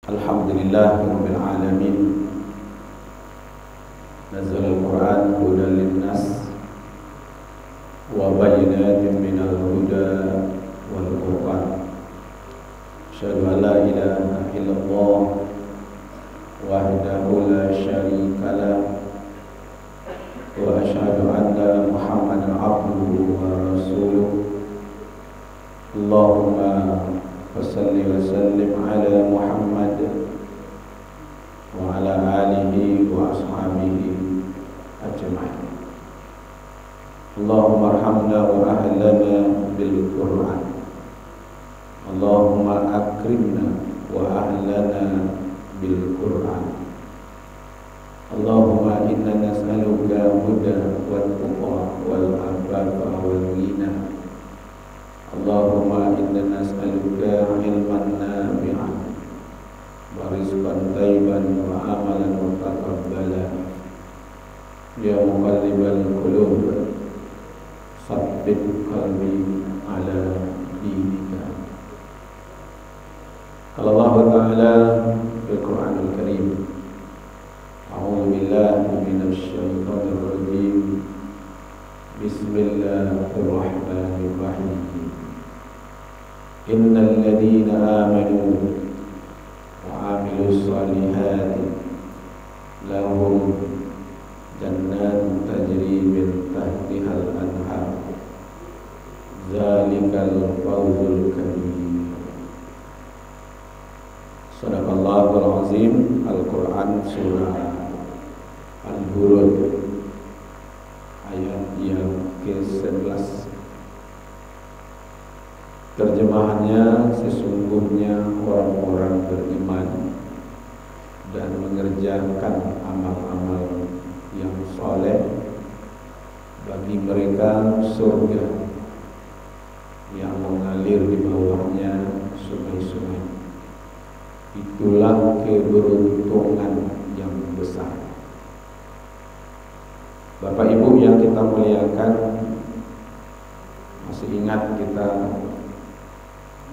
Alhamdulillahirabbil alamin. Nazzalal Qur'an hudan linnas wa bayyinatin minal huda wal furqan. Asyhadu an la ilaha illallah wahdahu la syarika lah wa asyhadu anna Muhammadan abduhu wa rasuluh. Allahumma salli wa sallim ala Muhammad wa ala alihi wa ashabihi ajma'in. Allahumma arhamna wa ahlana bil Qur'an. Allahumma akrimna wa ahlana bil Qur'an. Allahumma inna nas'aluka huda wa tuqa wal afafa wal ghina. Allahumma inna nas'aluka ilman nafi'an wa rizqan thayyiban wa amalan mutaqabbalan. Ya muqallibal qulub, tsabbit qalbi ala dinika. Qala Allah Ta'ala fil Qur'anil Karim, a'udzu billahi minasy syaithanir rajim. Bismillahirrahmanirrahim. Innal ladzina amanu wa 'amilus solihati lahum jannatun tajri min tahtihal anhar. Dzalikal fawzul kabir. Shadaqallahul azim. Al-Qur'an surah Al-Buruj ayat yang ke-11. Terjemahannya, sesungguhnya orang-orang beriman dan mengerjakan amal-amal yang soleh, bagi mereka surga yang mengalir di bawahnya sungai-sungai. Itulah keberuntungan yang besar. Bapak Ibu yang kita muliakan, masih ingat kita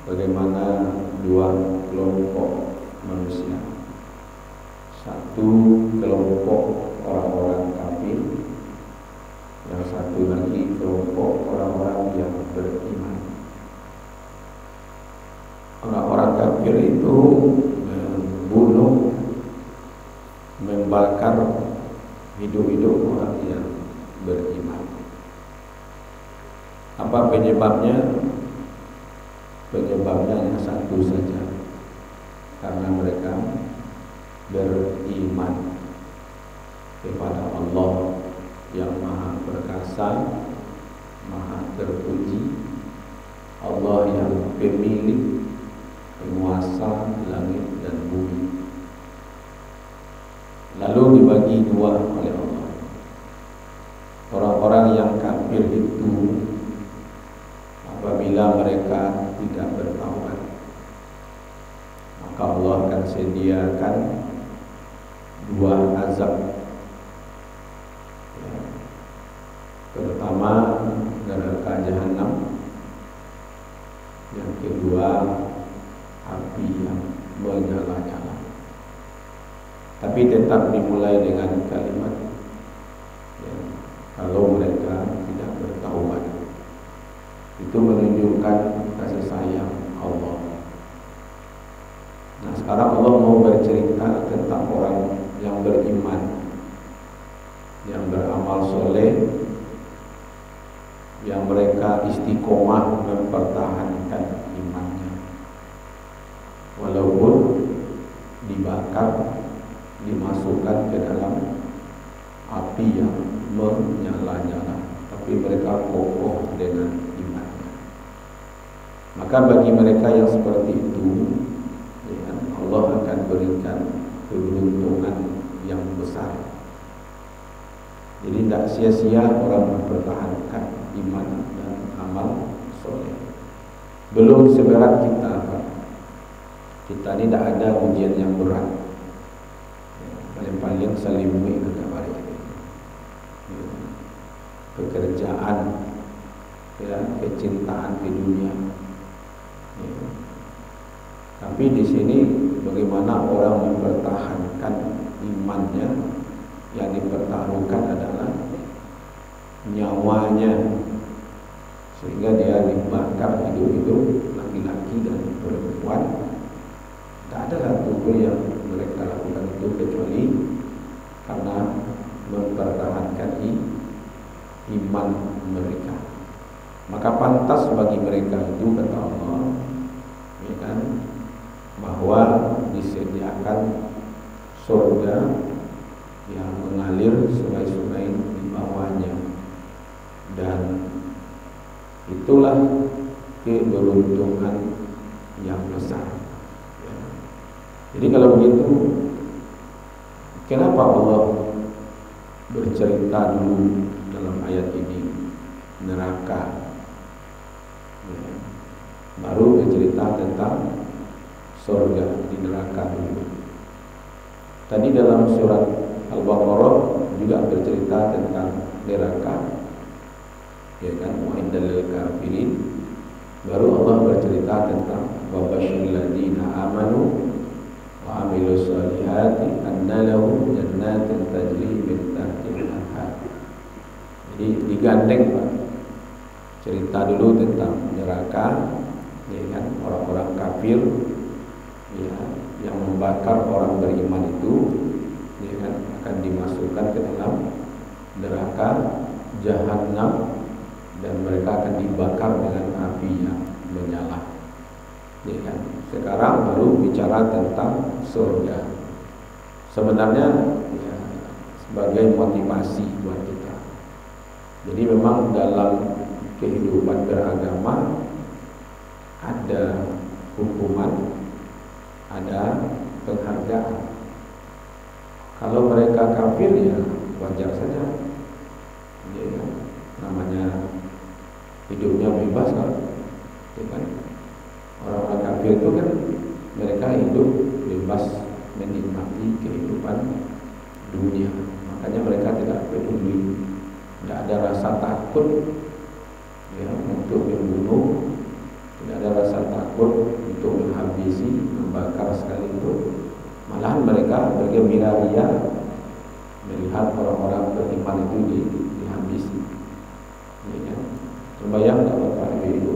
bagaimana dua kelompok manusia. Satu kelompok orang-orang kafir, yang satu lagi kelompok orang-orang yang beriman. Orang-orang kafir itu membunuh, membakar hidup-hidup orang yang beriman. Apa penyebabnya? Penyebabnya hanya satu saja, karena mereka beriman kepada Allah yang Maha Perkasa, Maha Terpuji, Allah yang pemilik, penguasa langit dan bumi. Lalu dibagi dua oleh Allah. Orang-orang yang kafir itu, apabila mereka tidak bertaubat, maka Allah akan sediakan dua azab. Pertama, neraka jahanam. Yang kedua, api yang menyala-nyala. Tapi tetap dimulai dengan kalimat, kalau mereka tidak bertaubat. Itu menunjukkan kasih sayang Allah. Nah, sekarang Allah mau bercerita tentang orang yang beriman, yang beramal soleh, yang mereka istiqomah mempertahankan imannya, walaupun dibakar, dimasukkan ke dalam api yang menyala-nyala, tapi mereka kokoh dengan imannya. Maka bagi mereka yang seperti itu, Allah akan berikan keberuntungan yang besar. Jadi tidak sia-sia orang mempertahankan iman dan amal soleh. Belum seberat kita, Pak. Kita ini tidak ada ujian yang berat. Paling-paling salimui kepada pekerjaan, kecintaan ke dunia. Tapi di sini bagaimana nyawanya, sehingga dia dibakar hidup-hidup, laki-laki dan perempuan. Tidak ada satu pun yang mereka lakukan itu kecuali karena mempertahankan iman mereka. Maka pantas bagi mereka itu, kata Allah, ya kan, bahwa disediakan surga yang mengalir sungai-sungai di bawahnya, dan itulah keberuntungan yang besar. Ya. Jadi kalau begitu, kenapa Allah bercerita dulu dalam ayat ini neraka, ya, baru bercerita tentang surga di neraka dulu? Tadi dalam surat Al-Baqarah juga bercerita tentang neraka, ya kan, mu'iddal lil kafirin. Baru Allah bercerita tentang wa basyiril ladzina amanu wa amilus solihati anna lahum jannatin tajri min tahtiha al-anhar. Jadi digandeng, Pak. Cerita dulu tentang neraka, ya kan, orang-orang kafir, ya, yang membakar orang beriman itu, ya kan, akan dimasukkan ke dalam neraka Jahannam, dan mereka akan dibakar dengan api yang menyala. Ya kan? Sekarang baru bicara tentang surga. Sebenarnya ya, sebagai motivasi buat kita. Jadi memang dalam kehidupan beragama ada hukuman, ada penghargaan. Kalau mereka kafir ya wajar saja, ya, namanya hidupnya bebas kan, ya kan? Orang-orang kafir itu kan mereka hidup bebas menikmati kehidupan dunia, makanya mereka tidak peduli, tidak ada rasa takut, ya, untuk membunuh, tidak ada rasa takut untuk menghabisi, membakar sekalipun. Malahan mereka bergembira ria melihat orang-orang beriman itu dihabisi. Ya kan? Terbayang tak Bapak Ibu,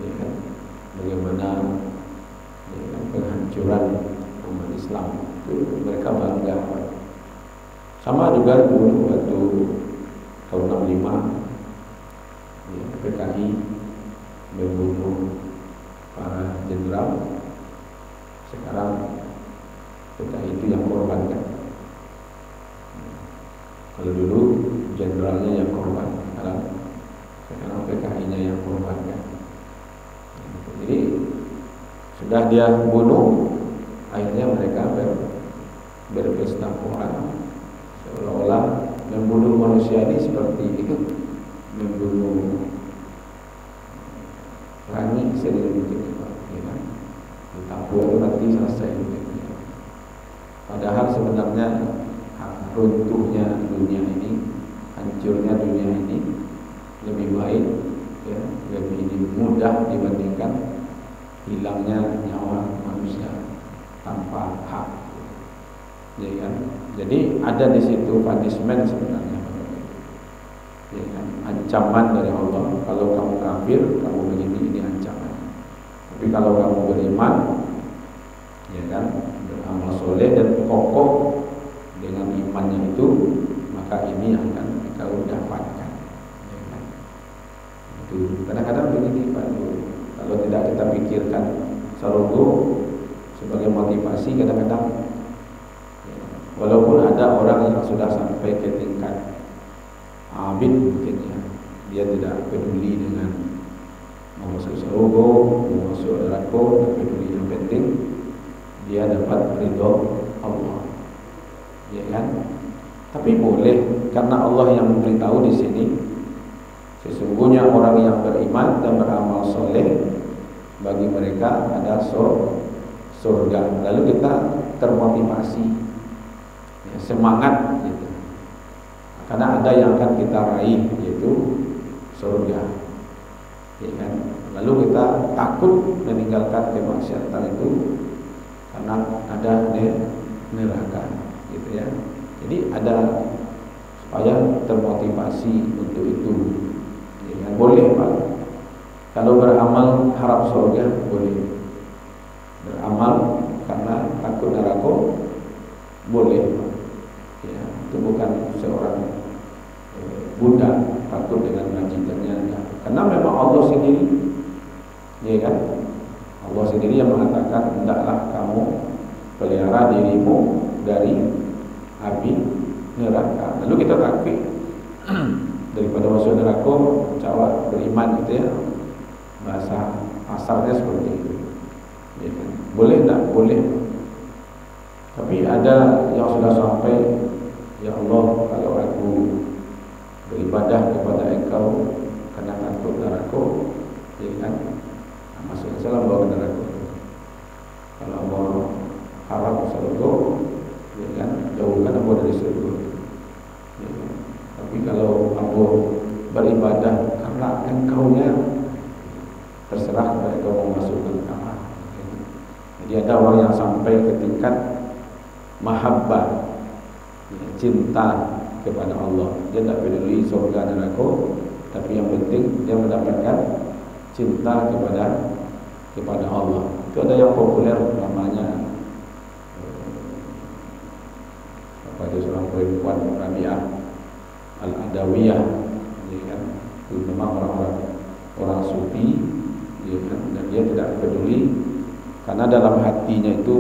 ya kan, bagaimana, ya kan, penghancuran umat Islam itu mereka bangga. Sama juga dulu waktu tahun 65, ya, PKI membunuh para jenderal. Sekarang PKI itu yang korban kan. Kalau dulu jenderalnya yang korban, sekarang PKI-nya yang korban kan. Jadi sudah dia bunuh, akhirnya mereka berpesta pora, seolah-olah membunuh manusia ini seperti itu, membunuh rangi sedemikian rupa, ya kan? Ditampuk mati selesai. Padahal sebenarnya runtuhnya dunia ini, hancurnya dunia ini lebih baik, ya, lebih mudah dibandingkan hilangnya nyawa manusia tanpa hak, ya kan? Jadi ada di situ punishment sebenarnya, ya kan? Ancaman dari Allah. Kalau kamu kafir, kamu begini, ini ancaman. Tapi kalau kamu beriman, ya kan, beramal soleh dan kokoh dengan imannya itu, maka ini akan kau dapatkan. Ya kan? Itu kadang-kadang begini Pak, kalau tidak kita pikirkan surga sebagai motivasi, kadang-kadang ya, walaupun ada orang yang sudah sampai ke tingkat abid mungkin, ya, dia tidak peduli dengan mau masuk surga, mau masuk neraka, tidak peduli, yang penting dia dapat ridho Allah, ya kan? Tapi boleh, karena Allah yang memberitahu di sini, sesungguhnya orang yang beriman dan beramal soleh bagi mereka ada surga. Lalu kita termotivasi, ya, semangat gitu. Karena ada yang akan kita raih, yaitu surga, ya kan? Lalu kita takut meninggalkan kemaksiatan itu karena ada neraka, gitu ya. Jadi ada supaya termotivasi untuk itu. Ya, boleh Pak. Kalau beramal harap surga boleh. Beramal karena takut neraka boleh Pak. Ya, itu bukan seorang budak takut dengan majikannya. Karena memang Allah sendiri, ya kan? Allah sendiri yang mengatakan, hendaklah kamu pelihara dirimu dari api neraka. Lalu kita takut daripada masuk neraka, jawab beriman gitu ya. Bahasa asalnya seperti itu. Ya kan? Boleh tak? Boleh. Tapi ada yang sudah sampai, ya Allah, kalau aku beribadah kepada Engkau karena takut neraka, ya kan? Masuk Islam bawa ke neraka. Kalau Allah harap surga, ya kan, jauhkan Allah dari surga. Ya kan? Tapi kalau Allah beribadah karena engkaunya, terserah kepada engkau mau masukkan apa. Jadi ada orang yang sampai ke tingkat mahabbah, cinta kepada Allah. Dia tak peduli surga neraka, tapi yang penting dia mendapatkan cinta kepada Allah. Itu ada yang populer namanya pada seorang perempuan Rabi'ah Al-Adawiyah, ya kan? Itu memang orang sufi, ya kan? Dan dia tidak peduli karena dalam hatinya itu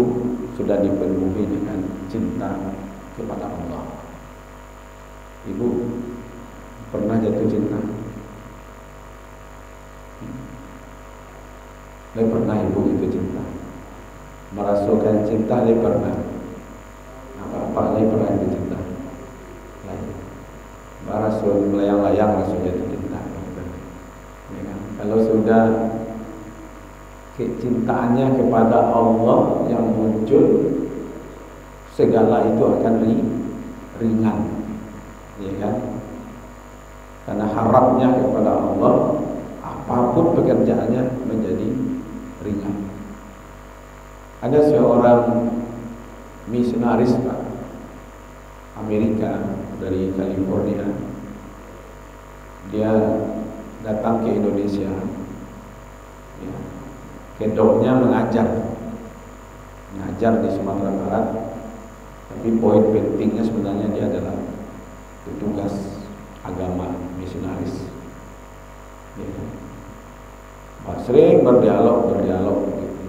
sudah dipenuhi dengan cinta kepada Allah. Ibu pernah jatuh cinta? Dia pernah ibu itu cinta, merasakan cinta, dia pernah. Apa dia pernah itu cinta? Rasul melayang-layang rasanya itu cinta. Ya kan? Kalau sudah kecintaannya kepada Allah yang muncul, segala itu akan ringan, ya kan? Karena harapnya kepada Allah, apapun pekerjaannya menjadi ringan. Ada seorang misionaris Pak, Amerika dari California. Dia datang ke Indonesia. Ya. Kedoknya mengajar di Sumatera Barat. Tapi poin pentingnya sebenarnya dia adalah petugas agama misionaris. Ya. Sering berdialog gitu.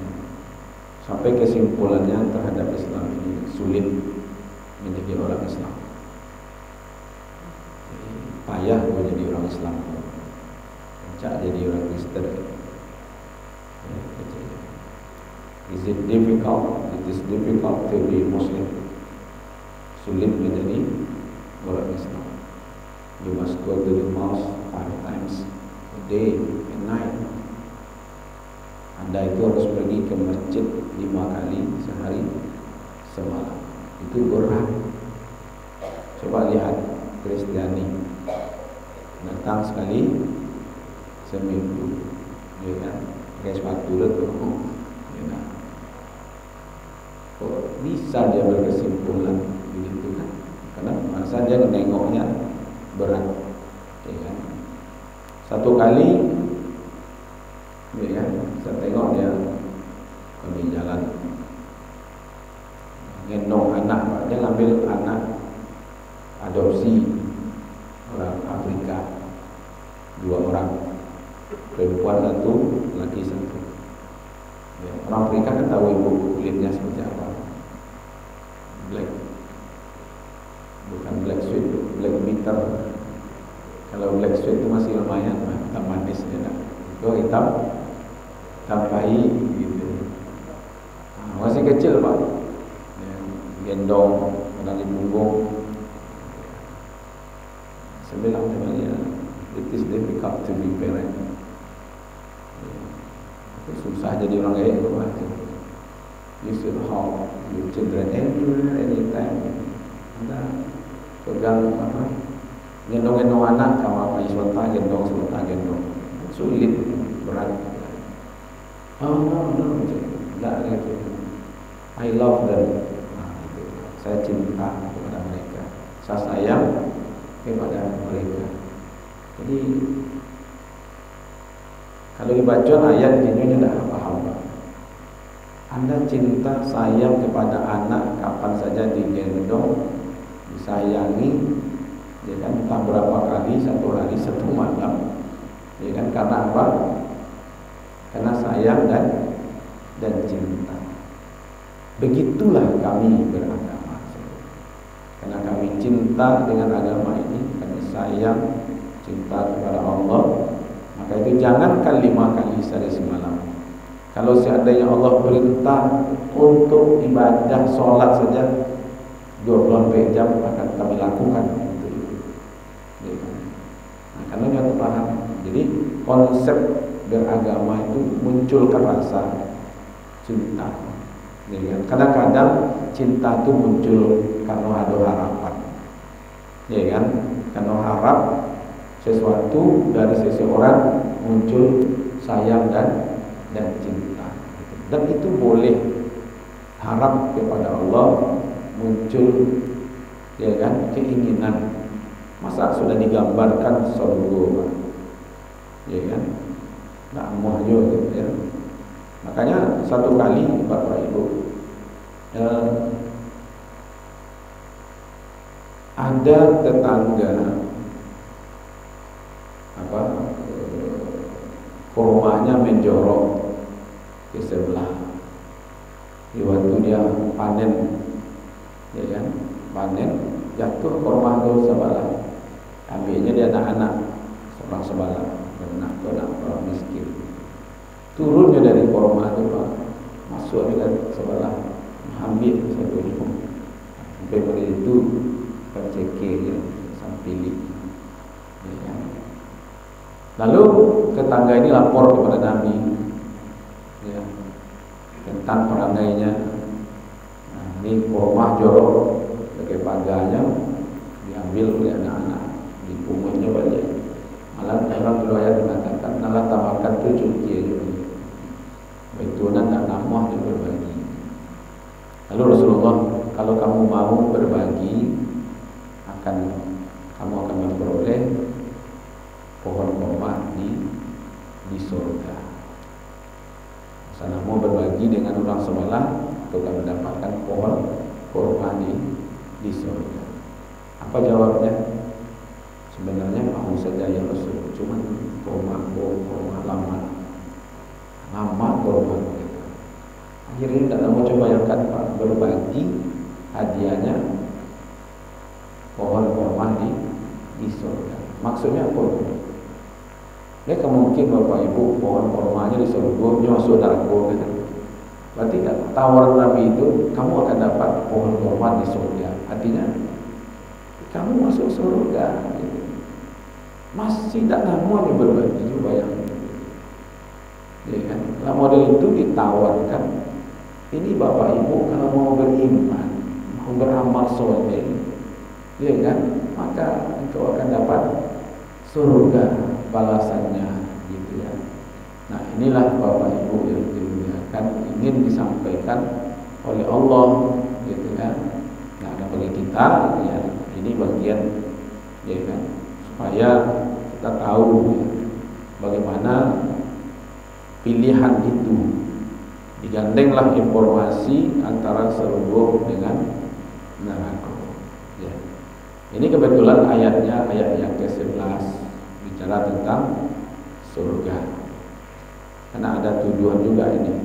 Sampai kesimpulannya terhadap Islam ini sulit menjadi orang Islam. Payah menjadi orang Islam, pencak jadi orang Kristen. Is it difficult? It is difficult to be Muslim. Sulit menjadi orang Islam. You must go to the mosque 5 times a day and night. Anda itu harus pergi ke masjid 5 kali sehari semalam. Itu berat. Coba lihat Kristiani, datang sekali seminggu, ya kan? Pakai sepatu itu, ya kan? Kok bisa dia berkesimpulan begitu kan? Karena masa dia nengoknya berat, ya kan? Satu kali, ya kan? Saya tengok dia kami jalan gendong anak, dia ngambil anak adopsi orang Afrika, 2 orang, perempuan 1, laki 1. Ya, orang Afrika kan tahu ibu kulitnya seperti apa, black, bukan black sweet, black bitter. Kalau black sweet itu masih lumayan, hitam manis ya, itu hitam pai gitu. Nah, masih kecil Pak, ya, gendong ada di punggung. Saya bilang temannya, it is difficult to be parent. Susah jadi orang kaya itu. You should hold your children anywhere, anytime. Anda pegang apa? Gendong-gendong anak sama apa sebentar gendong, sulit, berat. Oh no, tidak gitu. I love them. Nah, gitu. Saya cinta kepada mereka, saya sayang kepada mereka. Jadi kalau dibaca ayat ini tidak paham. Anda cinta sayang kepada anak kapan saja digendong, disayangi, ya kan, entah berapa kali, satu hari, satu malam, ya kan, karena apa? Karena sayang dan cinta. Begitulah kami beragama. Karena kami cinta dengan agama ini, kami sayang, cinta kepada Allah, maka itu jangankan 5 kali sehari semalam. Kalau seandainya Allah perintah untuk ibadah sholat saja 24 jam akan kami lakukan itu. Nah, karena kita paham. Jadi konsep beragama itu munculkan rasa cinta. Kadang-kadang cinta itu muncul karena ada harapan, ya kan? Karena harap sesuatu dari seseorang, muncul sayang dan cinta. Dan itu boleh harap kepada Allah, muncul, ya kan, keinginan. Masa sudah digambarkan surga, ya kan, nggak mau juga, ya. Makanya satu kali Bapak Ibu, ada tetangga kurmanya menjorok ke sebelah. Di waktu dia panen, ya kan, panen, jatuh kurma itu sebelah. Ambilnya dia anak-anak sebelah, anak orang miskin. Turunnya dari kurma itu, Pak, masuk dari sebelah, ambil satu itu. Sampai begitu tercekir, sampili. Ya kan? Lalu tetangga ini lapor kepada Nabi, ya, tentang perangainya. Nah, ini kurma jorok, pakai paganya diambil oleh anak-anak, dipungutnya balik. Malah dalam riwayat mengatakan, "Nalah tamarkan tu cuci juga." Itu nak namah dia berbagi. Lalu Rasulullah, kalau kamu mau berbagi, kamu akan memperoleh pohon kurma di surga. Sana mau berbagi dengan orang sebelah, atau akan mendapatkan pohon kurma di surga. Apa jawabnya? Sebenarnya mau saja ya Rasul, cuma kurma lama kurma. Akhirnya tidak mau coba bayangkan, Pak, berbagi hadiahnya pohon kurma di surga. Maksudnya apa? Mereka mungkin Bapak Ibu pohon kurmanya di surga, saudaraku, gitu. Berarti tawaran Nabi itu, kamu akan dapat pohon kurma di surga. Artinya kamu masuk surga, gitu. Masih tidak namanya berbagi juga yang, ya kan? Nah, model itu ditawarkan. Ini Bapak Ibu kalau mau beriman, mau beramal soleh, ya kan, maka engkau akan dapat surga balasannya, gitu ya. Nah, inilah Bapak Ibu yang dimuliakan, ingin disampaikan oleh Allah, gitu ya. Nah, ada bagi kita, ya, ini bagian, ya kan, supaya kita tahu, ya, bagaimana pilihan itu. Digandenglah informasi antara surga dengan neraka. Ya. Ini kebetulan ayatnya ayat yang ke-11 bicara tentang surga. Karena ada tuduhan juga ini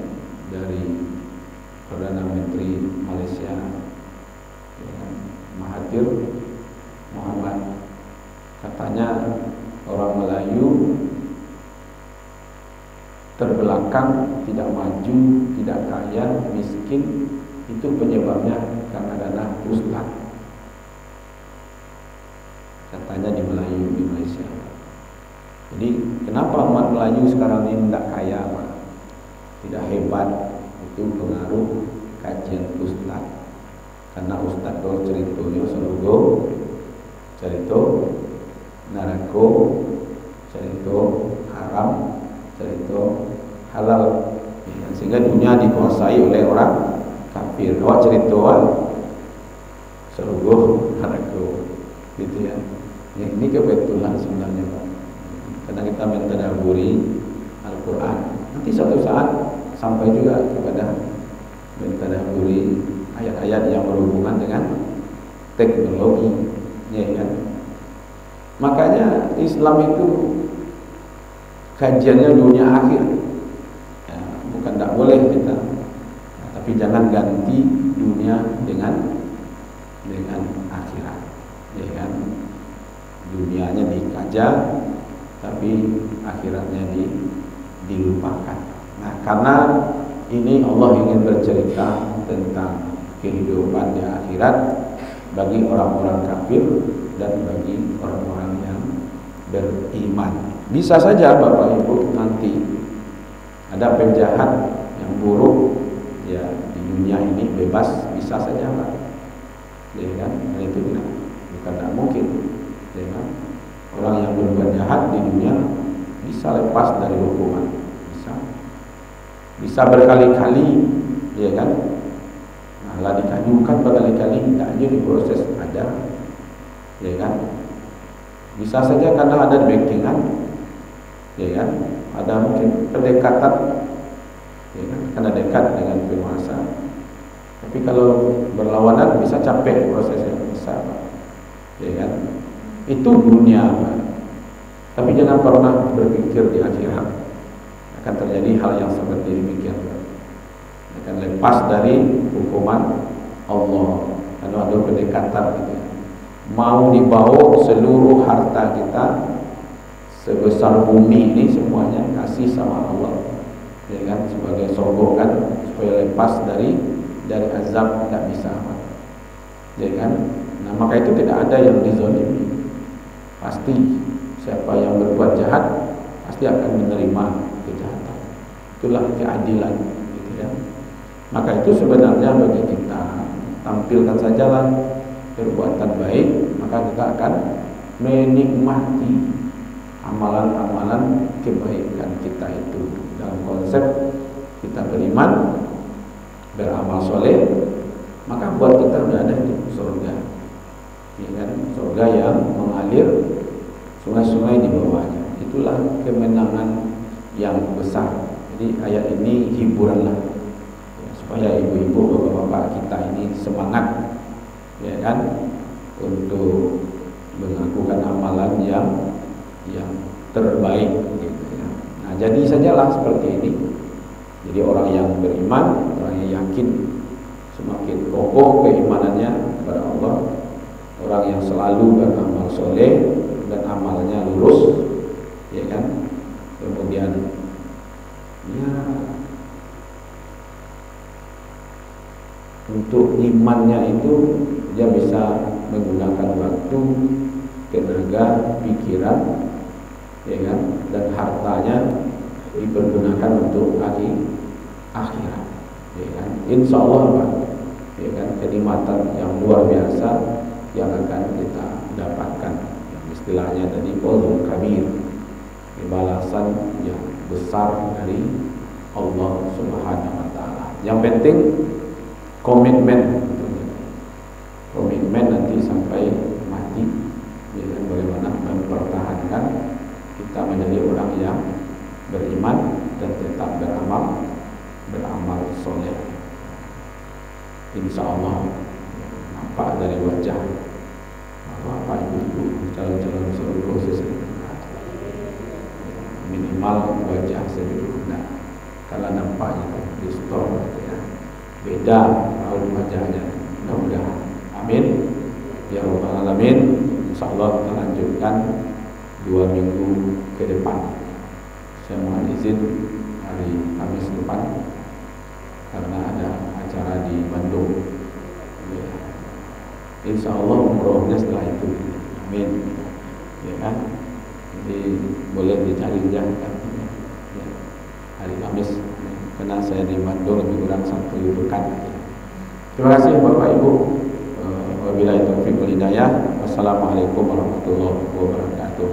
dari Perdana Menteri Malaysia, ya, Mahathir Mohamad. Katanya orang Melayu terbelakang, tidak maju, tidak kaya, miskin, itu penyebabnya karena dana ustaz. Katanya di Melayu, di Malaysia. Jadi kenapa umat Melayu sekarang ini tidak kaya, Pak? Tidak hebat? Itu pengaruh kajian ustaz. Karena ustaz itu ceritanya surga, cerita neraka, cerita haram, cerita halal, ya, sehingga dunia dikuasai oleh orang kafir. Awak cerita surga, neraka, gitu ya. Ya, ini kebetulan sebenarnya Pak. Karena kita mentadaburi Al-Quran. Nanti suatu saat sampai juga kepada mentadaburi ayat-ayat yang berhubungan dengan teknologi, ya kan? Makanya Islam itu kajiannya dunia akhir. Ya, bukan tidak boleh kita, tapi jangan ganti dunia dengan akhirat, ya kan? Dunianya dikaja, tapi akhiratnya dilupakan. Nah, karena ini Allah ingin bercerita tentang kehidupan di akhirat bagi orang-orang kafir dan bagi orang-orang yang beriman. Bisa saja Bapak Ibu nanti ada penjahat yang buruk ya di dunia ini bebas, bisa saja Pak. Ya kan? Dan itu bukan mungkin. Ya kan? Orang yang berbuat jahat di dunia bisa lepas dari hukuman, bisa berkali-kali, ya kan? Malah dikajukan berkali-kali, tidak hanya diproses, ada, ya kan? Bisa saja karena ada backingan, ya kan? Ada mungkin pendekatan, ya kan? Karena dekat dengan penguasa. Tapi kalau berlawanan bisa capek prosesnya, bisa, ya kan? Itu dunia, Pak. Tapi jangan pernah berpikir di akhirat akan terjadi hal yang seperti demikian, Pak. Akan lepas dari hukuman Allah. Karena ada pendekatan gitu. Mau dibawa seluruh harta kita sebesar bumi ini semuanya kasih sama Allah, ya kan? Sebagai sokongan supaya lepas dari azab, tidak bisa, Pak. Ya kan? Nah, maka itu tidak ada yang dizalimi. Pasti siapa yang berbuat jahat pasti akan menerima kejahatan. Itulah keadilan, gitu ya. Maka itu sebenarnya bagi kita tampilkan sajalah perbuatan baik, maka kita akan menikmati amalan-amalan kebaikan kita itu. Dalam konsep kita beriman, beramal soleh, maka buat kita sudah ada di surga, ya kan? Surga yang mengalir sungai-sungai di bawahnya. Itulah kemenangan yang besar. Jadi ayat ini hiburanlah, ya, supaya ibu-ibu, bapak-bapak kita ini semangat, ya kan, untuk melakukan amalan yang terbaik, gitu ya. Nah, jadi sajalah seperti ini. Jadi orang yang beriman, orang yang yakin, semakin kokoh keimanannya kepada Allah, orang yang selalu beramal soleh dan amalnya lurus, ya kan. Kemudian ya untuk imannya itu dia bisa menggunakan waktu, tenaga, pikiran, ya kan, dan hartanya dipergunakan untuk akhirat, ya kan. Insya Allah, Pak, ya kan, kenikmatan yang luar biasa yang akan kita dapatkan. Yang istilahnya tadi fadlul kabir, balasan yang besar dari Allah Subhanahu wa taala. Yang penting komitmen nanti sampai mati, ya kan, bagaimana mempertahankan kita menjadi orang yang beriman dan tetap beramal soleh. Insya Allah nampak dari wajah bapak ibu calon-calon suruh proses minimal wajah sejuk. Nah, kalau nampak itu di store, ya, beda raut wajahnya. Mudah-mudahan, amin ya rabbal alamin. Insya Allah kita lanjutkan 2 minggu ke depan. Saya mohon izin hari Kamis depan karena ada acara di Bandung, ya. Insya Allah umrohnya setelah itu, amin, ya kan. Jadi boleh dicari ya, hari Kamis, ya. Karena saya di Bandung lebih kurang 1 pekan, ya. Terima kasih Bapak Ibu. Wabillahi taufiq wal hidayah. Wassalamualaikum warahmatullahi wabarakatuh.